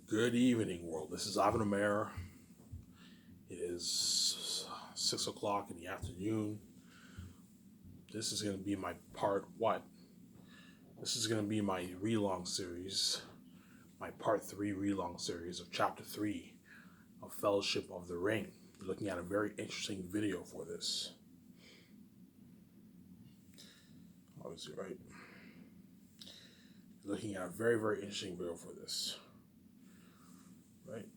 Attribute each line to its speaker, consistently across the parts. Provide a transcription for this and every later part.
Speaker 1: Good evening, world. This is Ivan Omer. It is 6 o'clock in the afternoon. This is going to be my part what? This is going to be my relong series, my part 3 relong series of chapter 3 of Fellowship of the Ring. We're looking at a very interesting video for this. Obviously, right? Looking at a very, very interesting video for this. Right?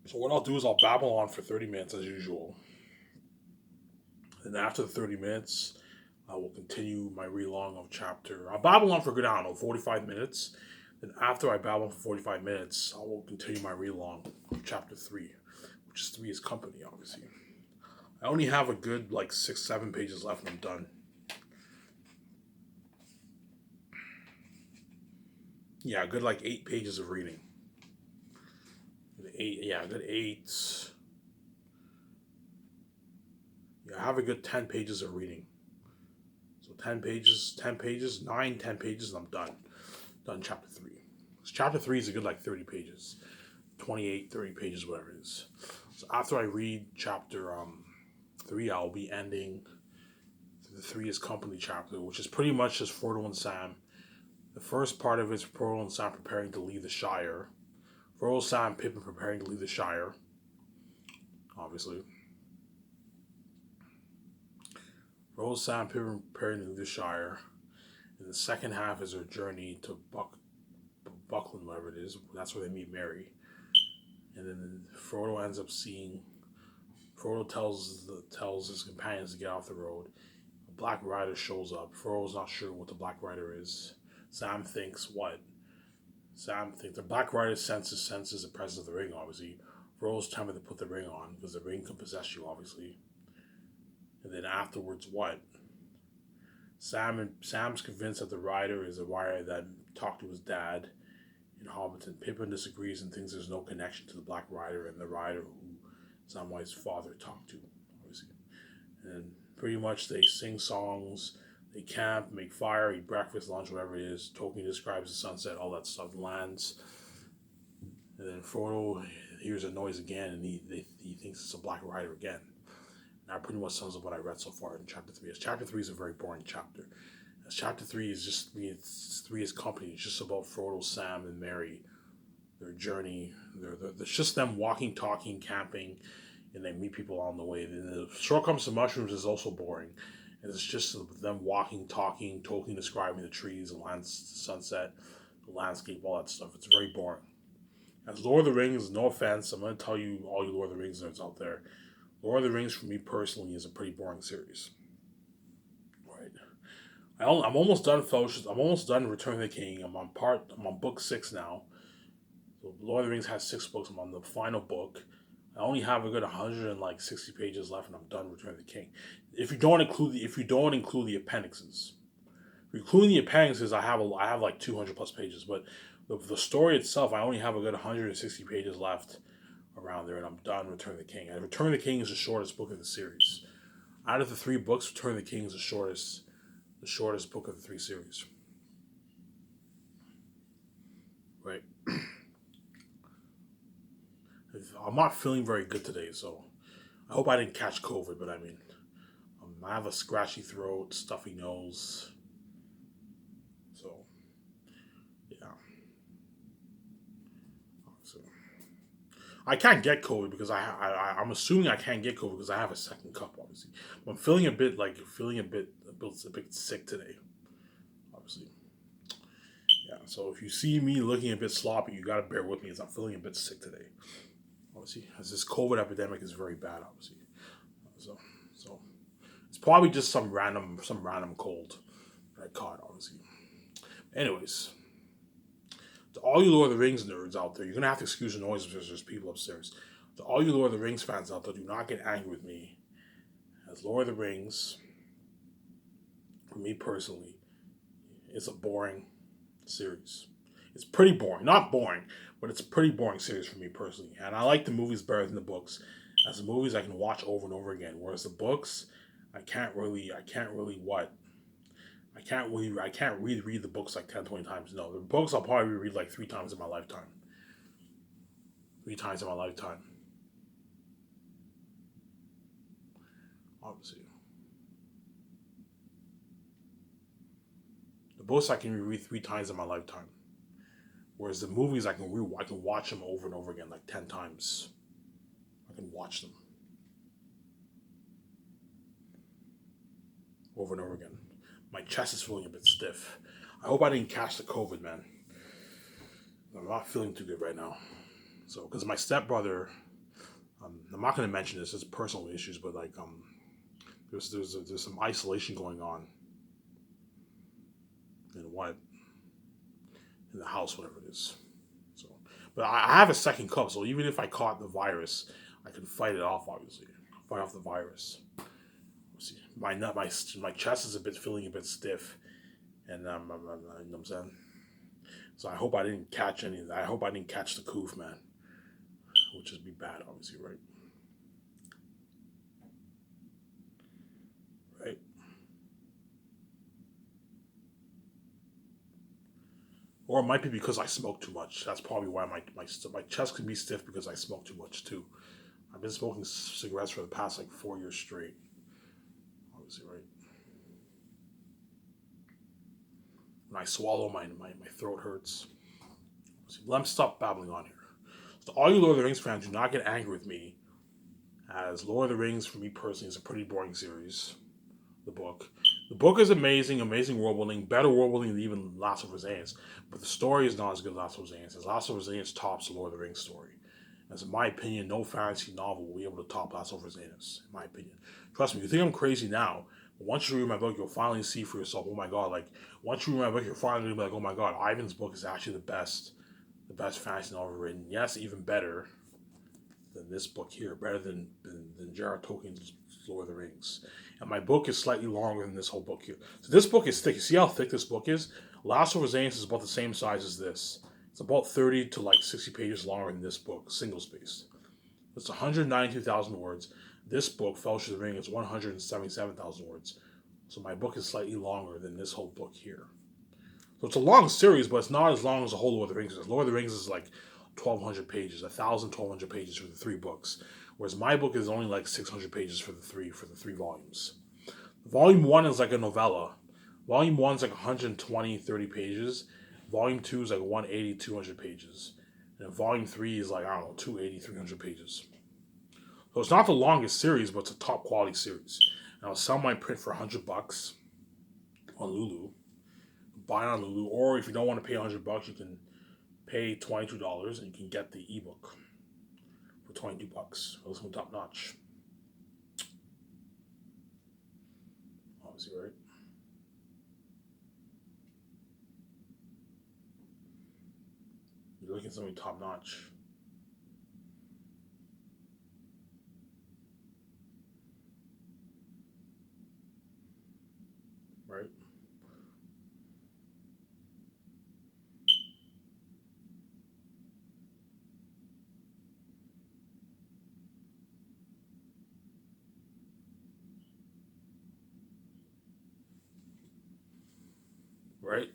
Speaker 1: So what I'll do is I'll babble on for 30 minutes as usual. And after the 30 minutes, I will continue my relong of chapter. I'll babble on for a good, 45 minutes. Then after I babble on for 45 minutes, I will continue my relong of chapter 3, which is 3 is company, obviously. I only have a good, 6, 7 pages left and I'm done. Yeah, a good, 8 pages of reading. Good 8. Yeah, I have a good 10 pages of reading. So 10 pages, 9, 10 pages, and I'm done. Done chapter 3. Chapter 3 is a good 30 pages. 28, 30 pages, whatever it is. So after I read chapter 3, I'll be ending the 3 is company chapter, which is pretty much just Frodo and Sam. The first part of it is Frodo and Sam preparing to leave the Shire. Frodo, Sam, and Pippin preparing to leave the Shire. Obviously. Frodo, Sam, and Pippin preparing to leave the Shire. And the second half is their journey to Buckland, whatever it is. That's where they meet Merry. And then Frodo ends up seeing. Frodo tells his companions to get off the road. A Black Rider shows up. Frodo's not sure what the Black Rider is. Sam thinks what? Sam thinks the Black Rider senses the presence of the ring, obviously. Frodo's tempted to put the ring on because the ring can possess you, obviously. And then afterwards, what? Sam's convinced that the Rider is a Rider that talked to his dad in Hobbiton. Pippin disagrees and thinks there's no connection to the Black Rider and the Rider who Samwite's father talked to, obviously. And pretty much they sing songs, they camp, make fire, eat breakfast, lunch, whatever it is. Tolkien describes the sunset, all that stuff lands. And then Frodo hears a noise again and he thinks it's a Black Rider again. And that pretty much sums up what I read so far in chapter 3. As chapter 3 is a very boring chapter. As chapter 3 is just, 3 is company. It's just about Frodo, Sam, and Merry. Their journey. It's just them walking, talking, camping, and they meet people on the way. The Short Comes to Mushrooms is also boring. And it's just them walking, talking, Tolkien describing the trees, the sunset, the landscape, all that stuff. It's very boring. As Lord of the Rings, no offense, I'm going to tell you, all you Lord of the Rings nerds out there, Lord of the Rings for me personally is a pretty boring series. Right. I'm almost done Fellowship. I'm almost done Return of the King. I'm on book 6 now. So Lord of the Rings has 6 books. I'm on the final book. I only have a good 160 pages left, and I'm done Return of the King. If you don't include the appendixes, if you include the appendixes, I have 200 plus pages. But the story itself, I only have a good 160 pages left around there, and I'm done Return of the King. And Return of the King is the shortest book of the series. Out of the 3 books, Return of the King is the shortest book of the 3 series. Right. I'm not feeling very good today, so I hope I didn't catch COVID, but I mean, I have a scratchy throat, stuffy nose, so yeah. So I can't get COVID because I'm assuming I can't get COVID because I have a second cup, obviously. But I'm feeling a bit sick today, obviously. Yeah. So if you see me looking a bit sloppy, you gotta bear with me as I'm feeling a bit sick today. Obviously, as this COVID epidemic is very bad, obviously. So it's probably just some random cold that I caught, obviously. Anyways, to all you Lord of the Rings nerds out there, you're gonna have to excuse the noise because there's people upstairs. To all you Lord of the Rings fans out there, do not get angry with me. As Lord of the Rings, for me personally, it's a boring series. It's pretty boring. Not boring, but it's a pretty boring series for me personally. And I like the movies better than the books. As the movies I can watch over and over again. Whereas the books, I can't really I can't read the books like 10, 20 times. No, the books I'll probably read like 3 times in my lifetime. 3 times in my lifetime. Obviously. The books I can reread 3 times in my lifetime. Whereas the movies I can watch them over and over again like 10 times. I can watch them over and over again. My chest is feeling a bit stiff. I hope I didn't catch the COVID, man. I'm not feeling too good right now. So, because my stepbrother, I'm not going to mention this, it's personal issues, but like, there's some isolation going on in the house, whatever it is. So, but I have a second cup, so even if I caught the virus, I can fight it off. Obviously, fight off the virus. See, my chest is feeling a bit stiff, and you know what I'm saying. So I hope I didn't catch any of that. I hope I didn't catch the coof, man, which would be bad, obviously, right? Right. Or it might be because I smoke too much. That's probably why my chest can be stiff because I smoke too much too. I've been smoking cigarettes for the past like 4 years straight. Obviously, right? When I swallow, my throat hurts. See, let me stop babbling on here. So all you Lord of the Rings fans, do not get angry with me, as Lord of the Rings, for me personally, is a pretty boring series. The book. The book is amazing, amazing world building, better world building than even Last of Us Azores. But the story is not as good as Last of Us Azores. Last of Us Azores tops the Lord of the Rings story. As in my opinion, no fantasy novel will be able to top Last of Us Azores, in my opinion. Trust me, you think I'm crazy now, but once you read my book, you'll finally see for yourself, oh my god, like, once you read my book, you're finally going to be like, oh my god, Ivan's book is actually the best fantasy novel written. Yes, even better than this book here, better than J.R.R. Tolkien's Lord of the Rings. And my book is slightly longer than this whole book here. So this book is thick. You see how thick this book is? Last of Us Azores is about the same size as this. It's about 30 to like 60 pages longer than this book, single spaced. It's 192,000 words. This book, Fellowship of the Ring, is 177,000 words. So my book is slightly longer than this whole book here. So it's a long series, but it's not as long as the whole Lord of the Rings is. Lord of the Rings is like 1,200 pages, 1,200 pages for the 3 books, whereas my book is only like 600 pages for the three volumes. Volume 1 is like a novella. Volume 1 is like 120, 30 pages. Volume 2 is like 180, 200 pages. And Volume 3 is like, I don't know, 280, 300 pages. So it's not the longest series, but it's a top quality series. And I'll sell my print for $100 on Lulu. Buy it on Lulu, or if you don't want to pay $100, you can pay $22 and you can get the ebook for $22. Those are top notch. Obviously, right? You're looking at something top notch. Right? Right?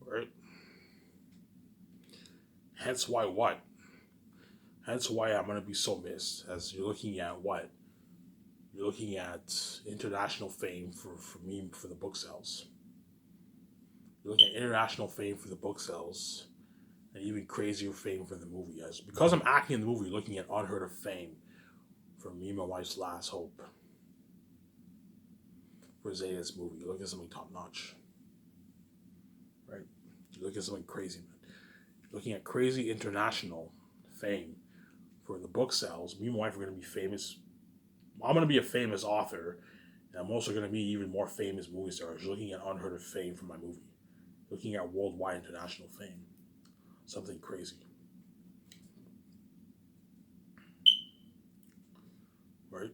Speaker 1: Right? Hence why what? Hence why I'm going to be so missed, as you're looking at what? You're looking at international fame for me for the book sales. You're looking at international fame for the book sales, and even crazier fame for the movie. As because I'm acting in the movie, you're looking at unheard of fame for me and my wife's last hope. For Zeta's movie, you're looking at something top notch, right? You're looking at something crazy, man. You're looking at crazy international fame for the book sales. Me and my wife are going to be famous. I'm going to be a famous author, and I'm also going to be even more famous movie stars. You're looking at unheard of fame for my movie. Looking at worldwide international fame. Something crazy. Right?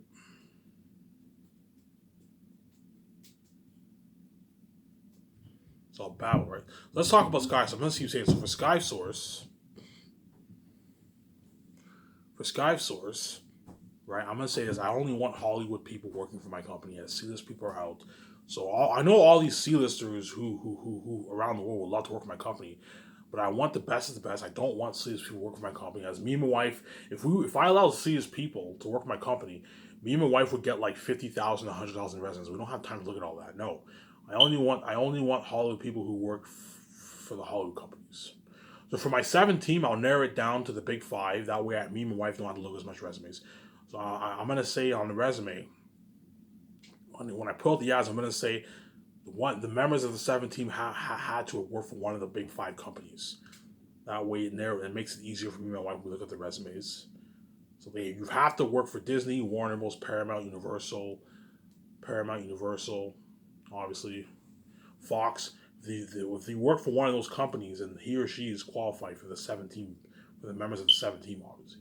Speaker 1: It's all battle, right? Let's talk about Sky Source. I'm going to see you saying so for Sky Source. For SkySource, right? I'm gonna say this: I only want Hollywood people working for my company. As C-list people are out. So I know all these C-listers who around the world would love to work for my company, but I want the best of the best. I don't want C-list people to work for my company. As me and my wife, if I allowed C-list people to work for my company, me and my wife would get like 50,000, 100,000 residents. We don't have time to look at all that. No, I only want Hollywood people who work for the Hollywood companies. So for my 7 team, I'll narrow it down to the big 5. That way, me and my wife don't have to look as much resumes. So I'm gonna say on the resume, when I pull out the ads, I'm gonna say the members of the 7 team had to work for one of the big 5 companies. That way, it makes it easier for me and my wife when we look at the resumes. So you have to work for Disney, Warner Bros., Paramount, Universal, obviously, Fox. If you work for one of those companies and he or she is qualified for the 7 team, for the members of the 7 team, obviously.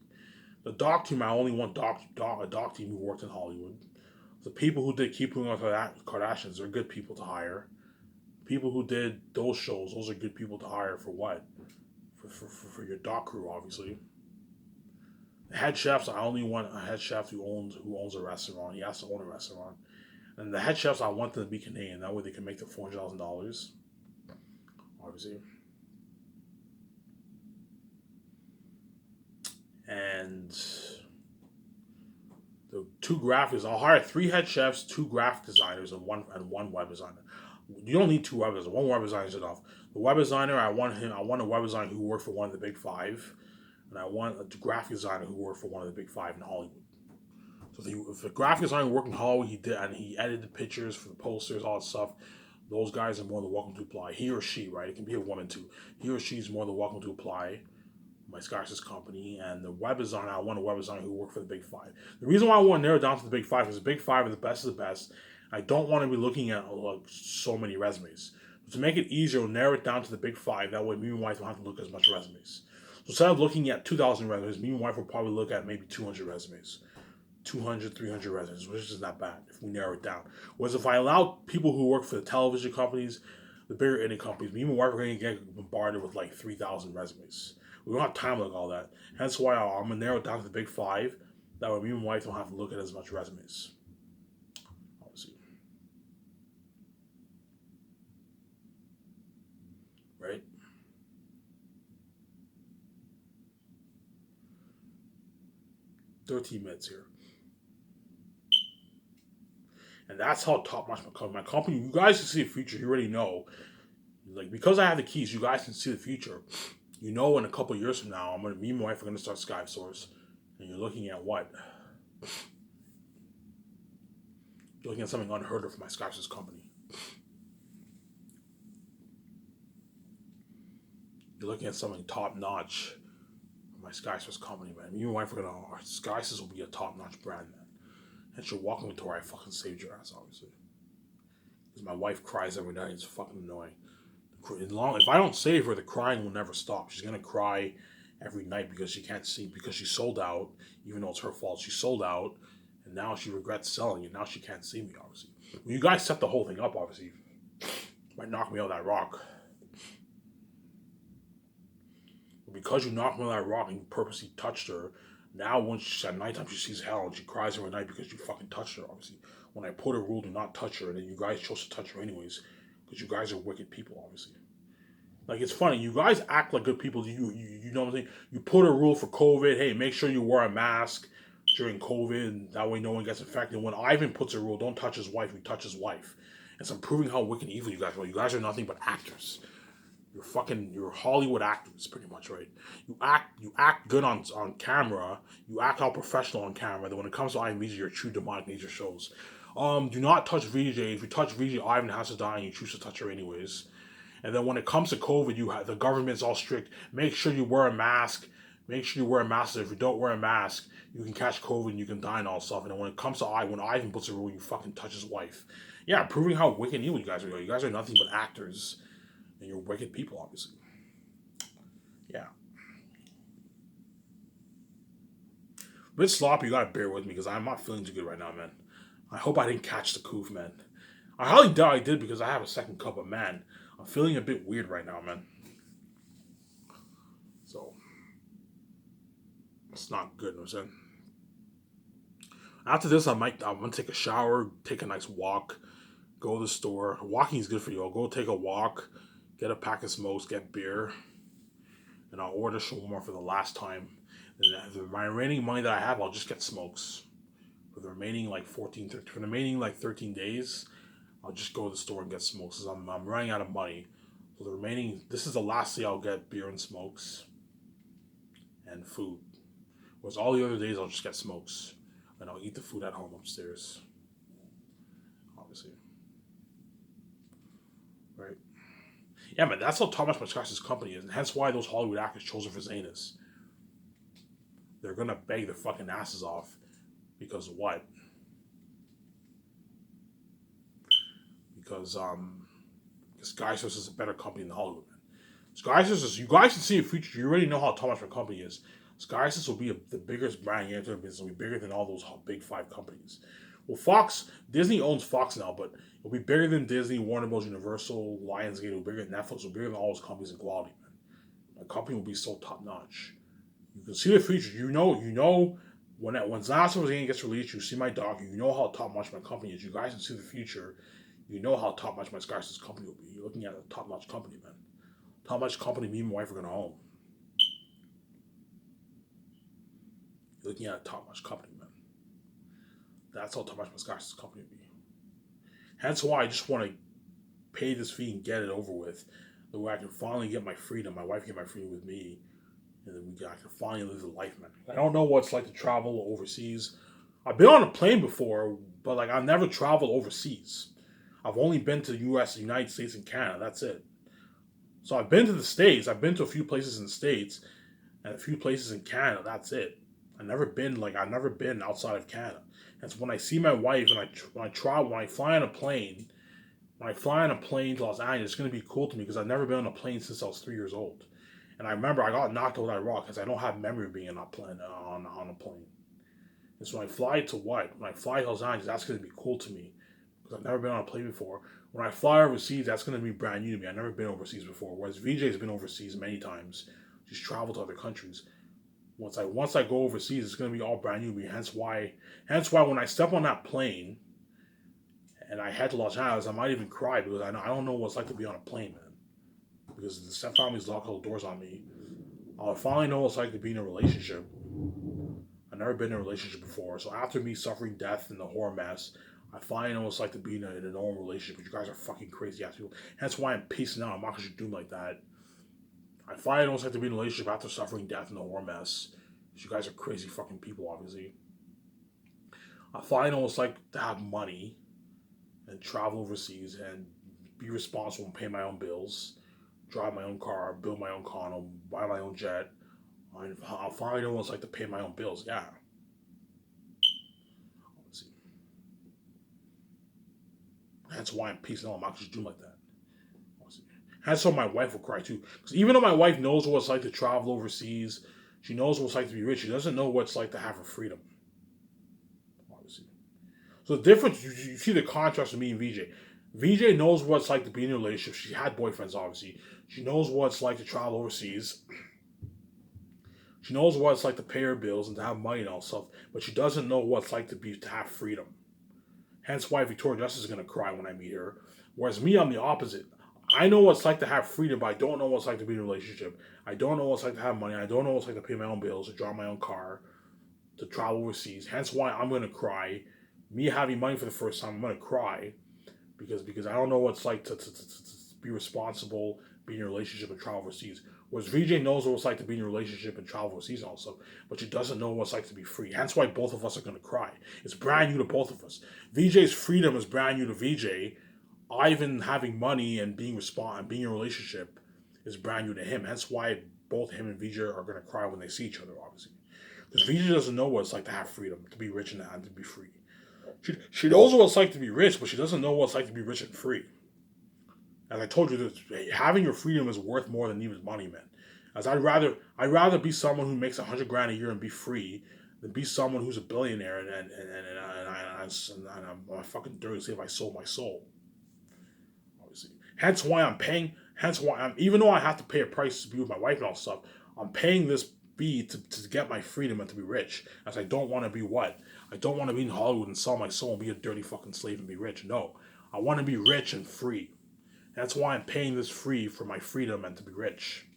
Speaker 1: The doc team, I only want a doc team who worked in Hollywood. The people who did Keeping Up with the Kardashians are good people to hire. People who did those shows, those are good people to hire for what? For your doc crew, obviously. The head chefs, I only want a head chef who owns a restaurant. He has to own a restaurant. And the head chefs, I want them to be Canadian. That way they can make the $400,000. Obviously. And the 2 graphics, I'll hire 3 head chefs, 2 graphic designers, and one web designer. You don't need 2 web designers. 1 web designer is enough. The web designer, I want a web designer who worked for one of the big 5, and I want a graphic designer who worked for one of the big 5 in Hollywood. So if the graphic designer worked in Hollywood, he edited the pictures for the posters, all that stuff. Those guys are more than welcome to apply. He or she, right? It can be a woman too. He or she is more than welcome to apply. My SkySource company. And the web designer, I want a web designer who worked for the big 5. The reason why I want to narrow it down to the big 5 is the big 5 are the best of the best. I don't want to be looking at so many resumes. To make it easier, we'll narrow it down to the big 5. That way, me and my wife don't have to look at as much resumes. So instead of looking at 2,000 resumes, me and my wife will probably look at maybe 200 resumes. 200, 300 resumes, which is not bad if we narrow it down. Whereas if I allow people who work for the television companies, the bigger internet companies, me and my wife are going to get bombarded with like 3,000 resumes. We don't have time to look at all that. Hence why I'm going to narrow it down to the big 5. That way me and my wife don't have to look at as much resumes. Obviously. Right? $13 here. And that's how top-notch my company, you guys can see the future. You already know. Like, because I have the keys, you guys can see the future. You know, in a couple of years from now, me and my wife are going to start SkySource. And you're looking at what? You're looking at something unheard of for my SkySource company. You're looking at something top-notch for my SkySource company, man. Me and my wife are going to, our SkySource will be a top-notch brand, man. And you're walking into where I fucking saved your ass, obviously. Because my wife cries every night. It's fucking annoying. If I don't save her, the crying will never stop. She's gonna cry every night because she can't see, because she sold out, even though it's her fault. She sold out, and now she regrets selling it. Now she can't see me, obviously. When you guys set the whole thing up, obviously, might knock me out of that rock. But because you knocked me out of that rock and you purposely touched her, now when at nighttime she sees hell and she cries every night because you fucking touched her, obviously. When I put a rule to not touch her, and then you guys chose to touch her anyways, because you guys are wicked people, obviously. Like, it's funny. You guys act like good people. You know what I'm saying? You put a rule for COVID. Hey, make sure you wear a mask during COVID, and that way no one gets infected. When Ivan puts a rule, don't touch his wife, we touch his wife. And so I'm proving how wicked evil you guys are. You guys are nothing but actors. You're Hollywood actors, pretty much, right? You act good on camera. You act all professional on camera. Then when it comes to Ivan VJ, your true demonic nature shows. Do not touch VJ. If you touch VJ, Ivan has to die, and you choose to touch her anyways. And then when it comes to COVID, the government's all strict. Make sure you wear a mask. Make sure you wear a mask. If you don't wear a mask, you can catch COVID and you can die and all stuff. And then when it comes to when Ivan puts a rule, you fucking touch his wife. Yeah, proving how wicked and evil you guys are. You guys are nothing but actors. And you're wicked people, obviously. Yeah. A bit sloppy, you gotta bear with me because I'm not feeling too good right now, man. I hope I didn't catch the coof, man. I highly doubt I did because I have a second cup, but man, I'm feeling a bit weird right now, man. So It's not good. You know what I'm saying? After this, I'm gonna take a shower, take a nice walk, go to the store. Walking is good for you. I'll go take a walk, get a pack of smokes, get beer, and I'll order shawarma for the last time. And my remaining money that I have, I'll just get smokes. For the remaining like 13 days, I'll just go to the store and get smokes. Cause I'm running out of money. So this is the last day I'll get beer and smokes and food. Whereas all the other days I'll just get smokes. And I'll eat the food at home upstairs. Obviously. Right? Yeah, man, that's how Thomas Mascara's company is. And hence why those Hollywood actors chose him for Zanus. They're gonna beg their fucking asses off. Because of what? Because Sky Source is a better company than Hollywood, man. Sky Source, you guys can see in the future, you already know how Thomas company is. Sky Source will be the biggest brand in the business. It'll be bigger than all those big 5 companies. Well, Disney owns Fox now, but it'll be bigger than Disney, Warner Bros., Universal, Lionsgate. It'll be bigger than Netflix. It'll be bigger than all those companies in quality, man. My company will be so top notch. You can see the future. You know. When Zanus gets released, you see my dog. You know how top notch my company is. You guys can see the future. You know how top notch my Sky Source company will be. You're looking at a top notch company, man. Top notch company me and my wife are gonna own. You're looking at a top notch company, man. That's how top notch my Sky Source company will be. Hence why I just want to pay this fee and get it over with. The way I can finally get my freedom. My wife can get my freedom with me. And then I can finally live the life, man. I don't know what it's like to travel overseas. I've been on a plane before, but like I've never traveled overseas. I've only been to the U.S., the United States, and Canada. That's it. So I've been to the States. I've been to a few places in the States and a few places in Canada. That's it. I've never been outside of Canada. And so when I see my wife and when I fly on a plane to Los Angeles, it's going to be cool to me because I've never been on a plane since I was 3 years old. And I remember I got knocked out of Iraq because I don't have memory of being on a plane. And so when I fly to Los Angeles, that's going to be cool to me because I've never been on a plane before. When I fly overseas, that's going to be brand new to me. I've never been overseas before. Whereas VJ's been overseas many times. She's traveled to other countries. Once I go overseas, it's going to be all brand new to me. Hence why when I step on that plane and I head to Los Angeles, I might even cry because I don't know what it's like to be on a plane, man. Because the stepfamily's locked all the doors on me. I'll finally know what it's like to be in a relationship. I've never been in a relationship before. So after me suffering death and the horror mess, I finally know what it's like to be in a normal relationship. But you guys are fucking crazy ass people. Hence why I'm pacing out. I'm not going to do like that. I finally know what it's like to be in a relationship after suffering death and the horror mess. You guys are crazy fucking people, obviously. I finally know what it's like to have money and travel overseas and be responsible and pay my own bills. Drive my own car, build my own condo, buy my own jet. I'll finally know what it's like to pay my own bills. Yeah. Let's see. That's why I'm peacing out. I'm not just doing like that. That's why my wife will cry too. Because even though my wife knows what it's like to travel overseas, she knows what it's like to be rich. She doesn't know what it's like to have her freedom. Obviously. So the difference, you see the contrast with me and VJ. VJ knows what it's like to be in a relationship. She had boyfriends, obviously. She knows what it's like to travel overseas. She knows what it's like to pay her bills and to have money and all stuff. But she doesn't know what it's like to have freedom. Hence why Victoria Justice is going to cry when I meet her. Whereas me, I'm the opposite. I know what it's like to have freedom, but I don't know what it's like to be in a relationship. I don't know what it's like to have money. I don't know what it's like to pay my own bills, to drive my own car, to travel overseas. Hence why I'm going to cry. Me having money for the first time, I'm going to cry. Because I don't know what it's like to be responsible, be in a relationship and travel overseas. Whereas VJ knows what it's like to be in a relationship and travel overseas also, but she doesn't know what it's like to be free. Hence why both of us are going to cry. It's brand new to both of us. VJ's freedom is brand new to VJ. Ivan having money and being in a relationship is brand new to him. Hence why both him and VJ are going to cry when they see each other, obviously. Because VJ doesn't know what it's like to have freedom, to be rich and to be free. She knows what it's like to be rich, but she doesn't know what it's like to be rich and free. As I told you, having your freedom is worth more than even money, man. As I'd rather be someone who makes $100,000 a year and be free than be someone who's a billionaire and I'm fucking dirty to say if I sold my soul. Obviously, hence why I'm even though I have to pay a price to be with my wife and all stuff, I'm paying this be to get my freedom and to be rich. As I don't want to be what? I don't want to be in Hollywood and sell my soul and be a dirty fucking slave and be rich. No. I want to be rich and free. That's why I'm paying this free for my freedom and to be rich.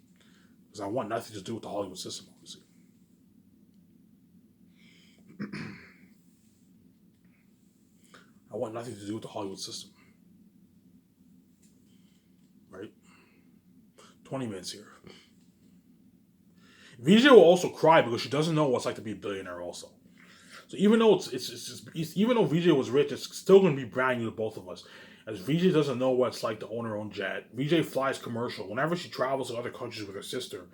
Speaker 1: Because I want nothing to do with the Hollywood system, obviously. I want nothing to do with the Hollywood system. Right? 20 minutes here. VJ will also cry because she doesn't know what it's like to be a billionaire also. So even though even though VJ was rich, it's still going to be brand new to both of us. As VJ doesn't know what it's like to own her own jet. VJ flies commercial. Whenever she travels to other countries with her sister,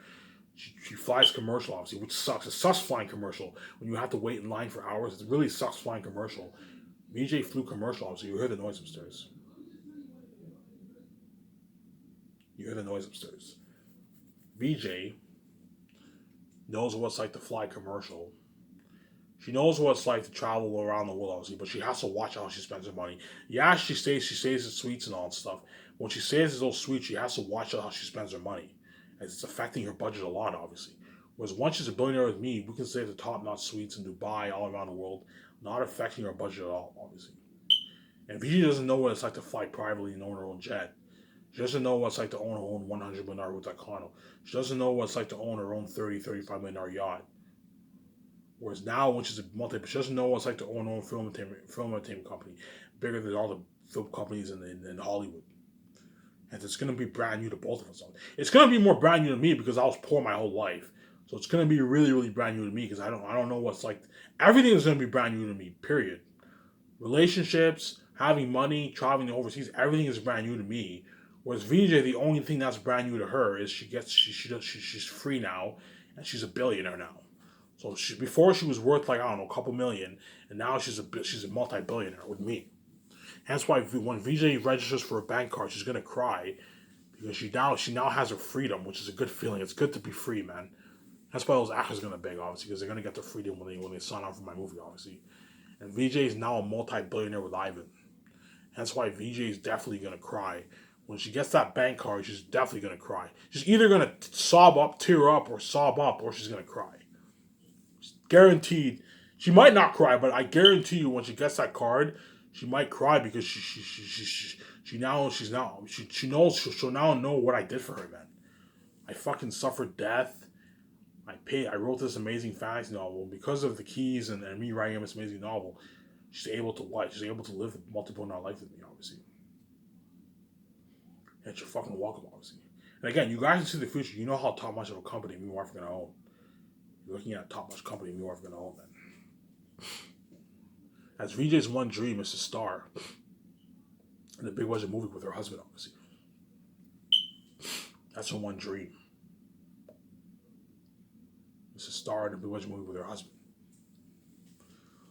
Speaker 1: she flies commercial, obviously, which sucks. It sucks flying commercial when you have to wait in line for hours. It really sucks flying commercial. VJ flew commercial, obviously. You hear the noise upstairs. You hear the noise upstairs. VJ knows what it's like to fly commercial. She knows what it's like to travel around the world, obviously, but she has to watch how she spends her money. Yeah, she stays at suites and all that stuff. When she stays at those suites, she has to watch how she spends her money. As it's affecting her budget a lot, obviously. Whereas once she's a billionaire with me, we can stay at the top-notch suites in Dubai, all around the world, not affecting her budget at all, obviously. And VJ doesn't know what it's like to fly privately and own her own jet. She doesn't know what it's like to own her own $100 million hotel condo. She doesn't know what it's like to own her own $35 million yacht. Whereas now, when she's a she doesn't know what it's like to own her own film entertainment company, bigger than all the film companies in Hollywood. And it's going to be brand new to both of us. It's going to be more brand new to me because I was poor my whole life. So it's going to be really, really brand new to me because I don't know what's like. Everything is going to be brand new to me, period. Relationships, having money, traveling overseas, everything is brand new to me. Whereas VJ, the only thing that's brand new to her is she's free now, and she's a billionaire now. So before she was worth like, I don't know, a couple million, and now she's a multi-billionaire with me. That's why when VJ registers for a bank card, she's gonna cry because she now has her freedom, which is a good feeling. It's good to be free, man. That's why those actors are gonna beg, obviously, because they're gonna get their freedom when they sign on for my movie, obviously. And VJ is now a multi-billionaire with Ivan. That's why VJ is definitely gonna cry. When she gets that bank card, she's definitely gonna cry. She's either gonna tear up, or sob up, or she's gonna cry. Guaranteed. She might not cry, but I guarantee you when she gets that card, she might cry because she'll now know what I did for her, man. I fucking suffered death. I wrote this amazing fantasy novel because of the keys and me writing this amazing novel. She's able to what? She's able to live a multi-billion-dollar life with me, obviously. And you're fucking welcome, obviously. And again, you guys can see the future. You know how top much of a company me and my wife are gonna own. You're looking at a top much company me and my wife are gonna own, man. As VJ's one dream is to star in a big budget movie with her husband, obviously. That's her one dream. Is to star in a big budget movie with her husband.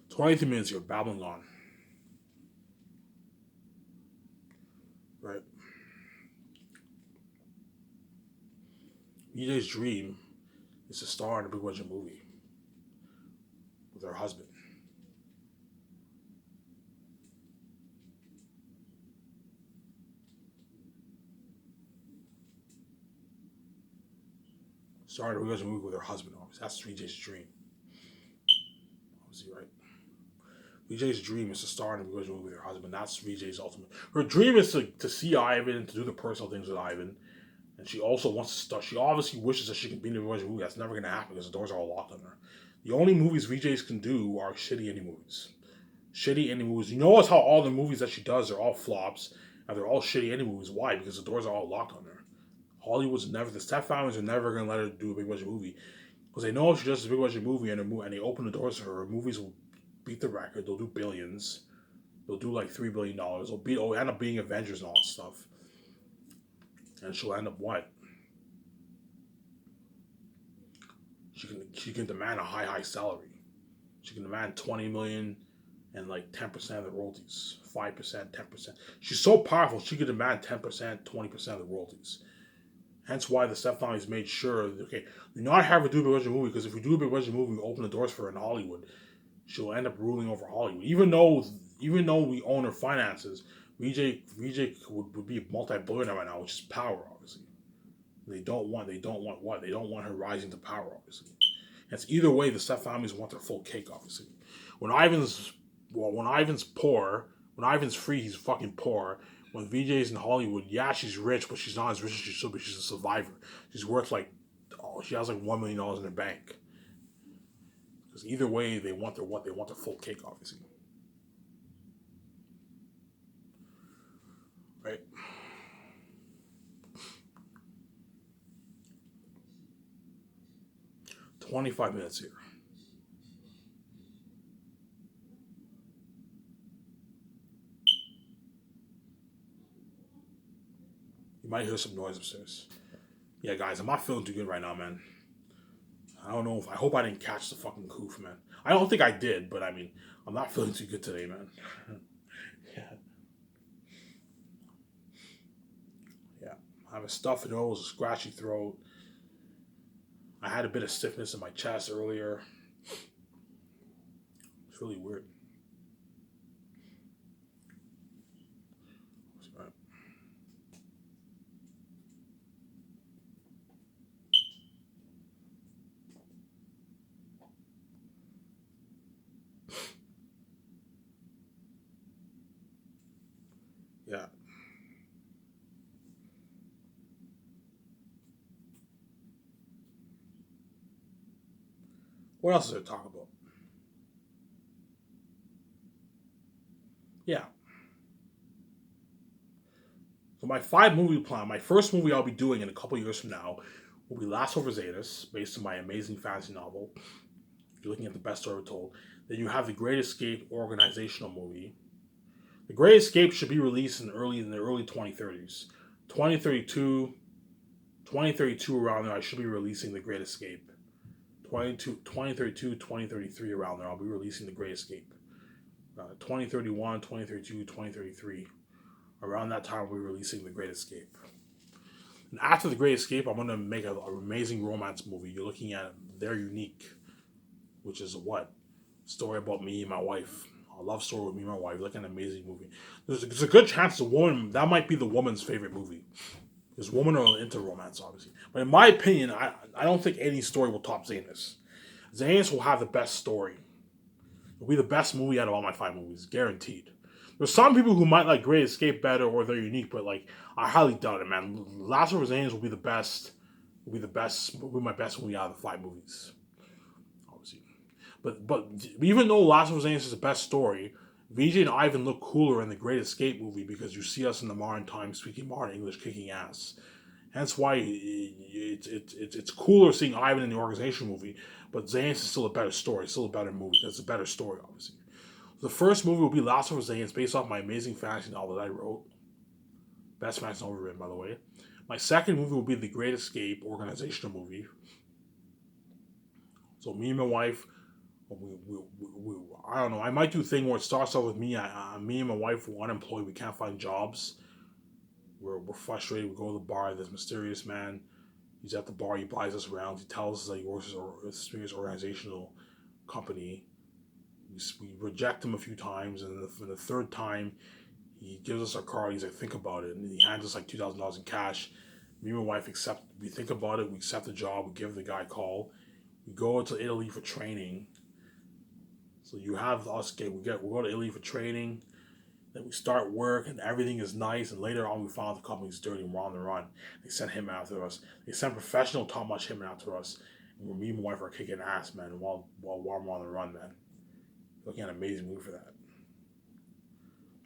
Speaker 1: 23 minutes here, babbling on. Right? VJ's dream is to star in a big budget movie with her husband. Star in a big budget movie with her husband, obviously. That's VJ's dream. Obviously, right? VJ's dream is to star in a big budget movie with her husband. That's VJ's ultimate. Her dream is to see Ivan and to do the personal things with Ivan. And she also wants to start. She obviously wishes that she can be in a movie. That's never going to happen because the doors are all locked on her. The only movies VJs can do are shitty indie movies. Shitty indie movies. You notice how all the movies that she does are all flops, and they're all shitty indie movies. Why? Because the doors are all locked on her. Hollywood's never. The stepfamilies are never going to let her do a big budget movie because they know if she does a big budget movie and they open the doors to her, her movies will beat the record. They'll do billions. They'll do like $3 billion. It'll end up being Avengers and all that stuff. And she'll end up what? She can demand a high salary. She can demand $20 million and like 10% of the royalties, 5%, 10%. She's so powerful. She could demand 10%, 20% of the royalties. Hence why the stepfamily's made sure, okay, do not have her do a big budget movie because if we do a big budget movie, we open the doors for her in Hollywood. She'll end up ruling over Hollywood. Even though we own her finances, VJ would be a multi-billionaire right now, which is power, obviously. They don't want what? They don't want her rising to power, obviously. It's either way, the step families want their full cake, obviously. When Ivan's when Ivan's poor, when Ivan's free, he's fucking poor. When VJ's in Hollywood, yeah, she's rich, but she's not as rich as she should be. She's a survivor. She's worth like, oh, she has like $1 million in her bank. Because either way, they want their full cake, obviously. Right? 25 minutes here. You might hear some noise upstairs. Yeah, guys, I'm not feeling too good right now, man. I don't know if I hope I didn't catch the fucking coof, man. I don't think I did, but I mean, I'm not feeling too good today, man. Yeah, yeah. I have a stuffy nose, a scratchy throat. I had a bit of stiffness in my chest earlier. It's really weird. Yeah. What else is there to talk about? Yeah. So my 5 movie plan, my first movie I'll be doing in a couple years from now will be Last of Zetas, based on my amazing fantasy novel. You're looking at the best story told. Then you have the Great Escape organizational movie. The Great Escape should be released in the early 2030s. 2032, 2032 around there, I should be releasing the Great Escape. 2032, 2033 around there, I'll be releasing the Great Escape. 2031, 2032, 2033. Around that time, we're releasing The Great Escape. And after The Great Escape, I'm going to make an amazing romance movie. You're looking at They're Unique, which is what? Story about me and my wife. A love story with me and my wife. Like an amazing movie. There's a good chance that might be the woman's favorite movie. Because women are into romance, obviously. But in my opinion, I don't think any story will top Zanus. Zanus will have the best story. It'll be the best movie out of all my 5 movies, guaranteed. There's some people who might like Great Escape better or They're Unique, but like I highly doubt it, man. Last of Us Aliens will be the best. Will be my best movie out of the 5 movies, obviously. But even though Last of Us Aliens is the best story, VJ and Ivan look cooler in the Great Escape movie because you see us in the modern times speaking modern English, kicking ass. Hence why it's cooler seeing Ivan in the organization movie, but Zane's is still a better story, still a better movie. That's a better story, obviously. The first movie will be Last of Us Zane's, based off my amazing fantasy novel that I wrote. Best fantasy novel written, by the way. My second movie will be The Great Escape, organizational movie. So me and my wife, I don't know. I might do a thing where it starts off with me and my wife were unemployed. We can't find jobs. We're frustrated. We go to the bar. This mysterious man, he's at the bar. He buys us around. He tells us that he works for a serious organizational company. We reject him a few times, and for the third time, he gives us our card. He's like, think about it, and he hands us like $2,000 in cash. Me and my wife accept. We think about it. We accept the job. We give the guy a call. We go to Italy for training. So you have us. We go to Italy for training. Then we start work and everything is nice. And later on, we found out the company's dirty and we're on the run. They sent him after us. They sent professional top much him after us. And me and my wife are kicking ass, man. While we're on the run, man. Looking at an amazing movie for that.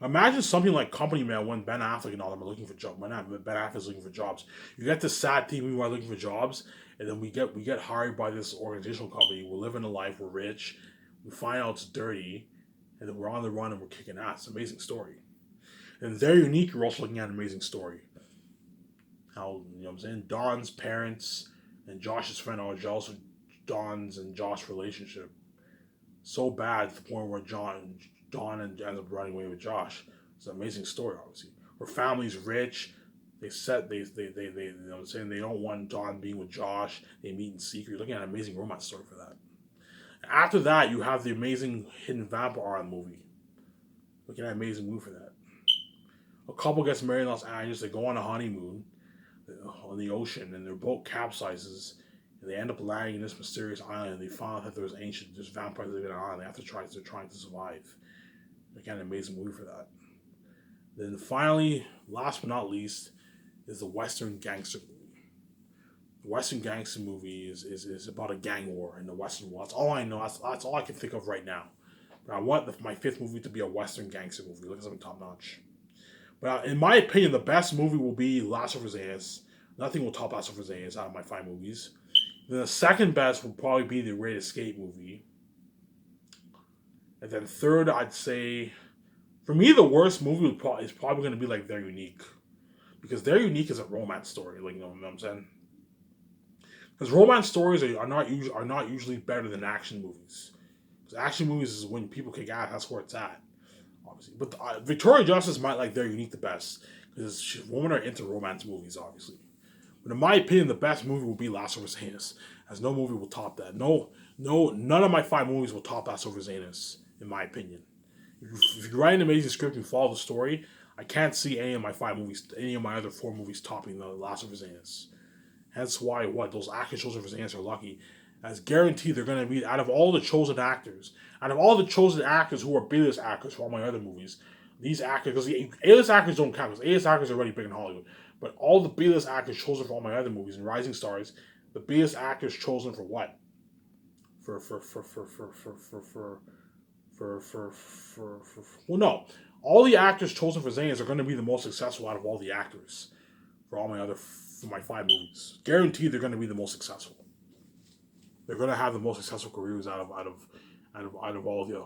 Speaker 1: Imagine something like Company Man when Ben Affleck and all them are looking for jobs. Ben Affleck's looking for jobs. You get this sad team who are looking for jobs, and then we get hired by this organizational company. We're living a life. We're rich. We find out it's dirty, and then we're on the run and we're kicking ass. Amazing story. And They're Unique, you're also looking at an amazing story. How, you know what I'm saying? Don's parents and Josh's friend are jealous of Don's and Josh's relationship. So bad to the point where Don ends up running away with Josh. It's an amazing story, obviously. Her family's rich. They you know what I'm saying? They don't want Don being with Josh. They meet in secret. You're looking at an amazing romance story for that. After that, you have the amazing Hidden Vampire movie. Looking at an amazing movie for that. A couple gets married in Los Angeles. They go on a honeymoon on the ocean, and their boat capsizes, And they end up landing in this mysterious island, and they find out that there's vampires living on an island. They're trying to survive. Again, an amazing movie for that. Then finally, last but not least, is the Western gangster movie. The Western gangster movie is about a gang war in the Western world. That's all I know. That's all I can think of right now. But I want my fifth movie to be a Western gangster movie. Look at something top notch. But in my opinion, the best movie will be Last of Us Us. Nothing will top Last of Us Us out of my 5 movies. Then the second best will probably be the Great Escape movie. And then third, I'd say, for me, the worst movie is probably going to be like They're Unique. Because They're Unique is a romance story. Like, you know what I'm saying? Because romance stories are not usually better than action movies. Because action movies is when people kick ass. That's where it's at. Obviously. But Victoria Justice might like They're Unique the best. Because women are into romance movies, obviously. But in my opinion, the best movie will be Last of Us Us. As no movie will top that. None of my 5 movies will top Last of Us Us, in my opinion. If you write an amazing script and follow the story, I can't see any of my other 4 movies topping The Last of Us Us. Hence why those actors chosen for Us are lucky. As guaranteed, they're going to be, out of all the chosen actors who are B-list actors for all my other movies, these actors, because the A-list actors don't count, because A-list actors are already big in Hollywood, but all the B-list actors chosen for all my other movies and Rising Stars, the B-list actors chosen for what? Well, no. All the actors chosen for Zanes are going to be the most successful out of all the actors for my 5 movies. Guaranteed, they're going to be the most successful. They're going to have the most successful careers out of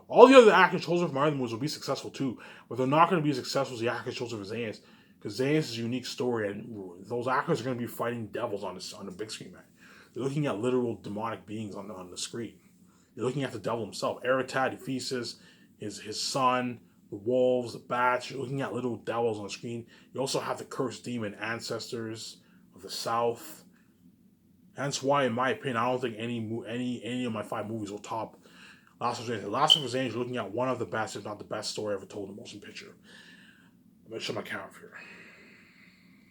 Speaker 1: all the other actors chosen for my other movies will be successful too, but they're not going to be as successful as the actors chosen for Zanes, because Zanes is a unique story, and those actors are going to be fighting devils on the big screen, man. They're looking at literal demonic beings on the screen. You're looking at the devil himself, Eritad, Ephesus, his son, the wolves, the bats. You're looking at little devils on the screen. You also have the cursed demon ancestors of the south. Hence why, in my opinion, I don't think any of my 5 movies will top Last of Us Angels. Last of Us Angels, looking at one of the best, if not the best story ever told in a motion picture. I'm going to show my camera here.